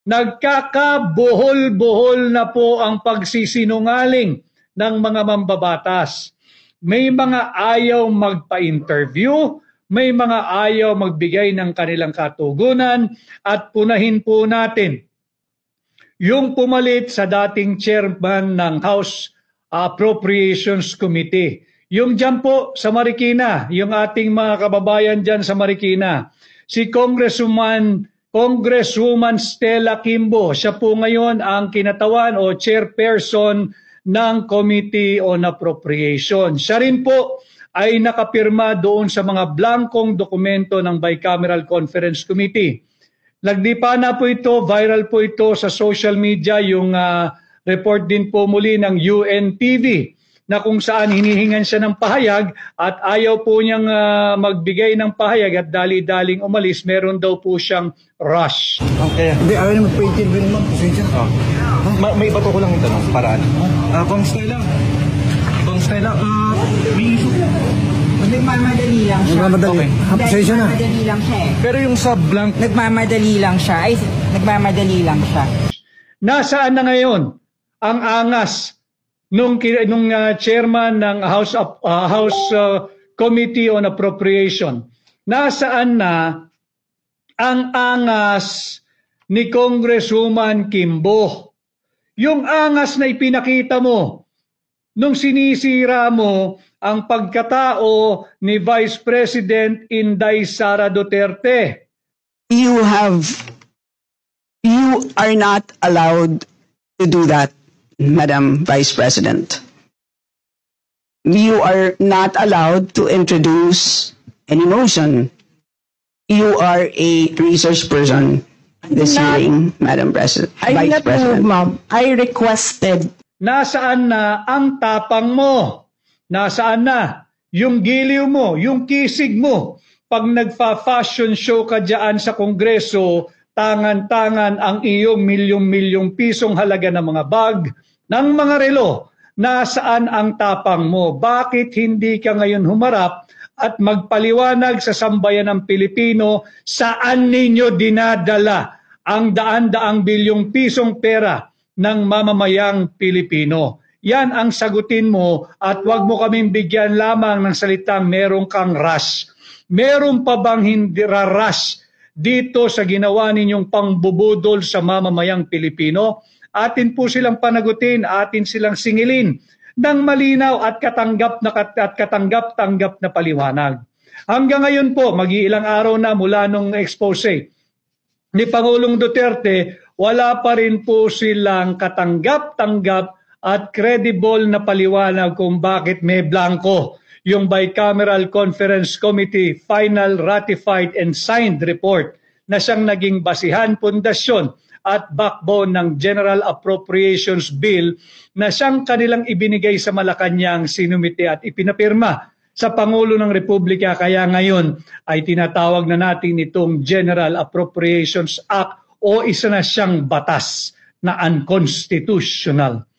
Nagkakabuhol-buhol na po ang pagsisinungaling ng mga mambabatas. May mga ayaw magpa-interview, may mga ayaw magbigay ng kanilang katugunan, at punahin po natin yung pumalit sa dating chairman ng House Appropriations Committee. Yung dyan po sa Marikina, yung ating mga kababayan dyan sa Marikina, si Congresswoman Stella Kimbo, siya po ngayon ang kinatawan o chairperson ng Committee on Appropriation. Siya rin po ay nakapirma doon sa mga blankong dokumento ng Bicameral Conference Committee. Nagdipa na po ito, viral po ito sa social media, yung report din po muli ng UNTV na kung saan hinihingan siya ng pahayag at ayaw po niyang magbigay ng pahayag at dali-daling umalis. Meron daw po siyang rush. Okay. Hindi, ayaw na magpa-interview naman. Pasensya. May iba to ko lang yung tanong, paraan. Bang Stella, may issue. Nagmamadali lang siya. Okay. Pasensya na. Nagmamadali lang siya eh. Pero yung sa blank... Nagmamadali lang siya. Nagmamadali lang siya. Nasaan na ngayon ang angas nung chairman ng House Committee on Appropriation? Nasaan na ang angas ni Congresswoman Kimbo? Yung angas na ipinakita mo nung sinisira mo ang pagkatao ni Vice President Inday Sara Duterte. You are not allowed to do that, Madam Vice President. You are not allowed to introduce any motion. You are a research person this hearing, Madam President. Vice President. Ma'am. I requested. Nasaan na ang tapang mo? Nasaan na yung giliw mo, yung kisig mo? Pag nagfa-fashion show ka dyan sa Kongreso, tangan-tangan ang iyong milyong-milyong pisong halaga ng mga bag, ng mga relo. Nasaan ang tapang mo? Bakit hindi ka ngayon humarap at magpaliwanag sa sambayan ng Pilipino saan ninyo dinadala ang daan-daang bilyong pisong pera ng mamamayang Pilipino? Yan ang sagutin mo at wag mo kaming bigyan lamang ng salitang meron kang rush. Meron pa bang hindi rush dito sa ginawa ninyong pangbubudol sa mamamayang Pilipino? Atin po silang panagutin, atin silang singilin ng malinaw at katanggap-tanggap na paliwanag. Hanggang ngayon po, mag-iilang araw na mula nung expose ni Pangulong Duterte, wala pa rin po silang katanggap-tanggap at credible na paliwanag kung bakit may blanco yung Bicameral Conference Committee final ratified and signed report na siyang naging basihan, pundasyon at backbone ng General Appropriations Bill na siyang kanilang ibinigay sa Malacanang, sinumite at ipinapirma sa Pangulo ng Republika. Kaya ngayon ay tinatawag na natin itong General Appropriations Act o isa na siyang batas na unconstitutional.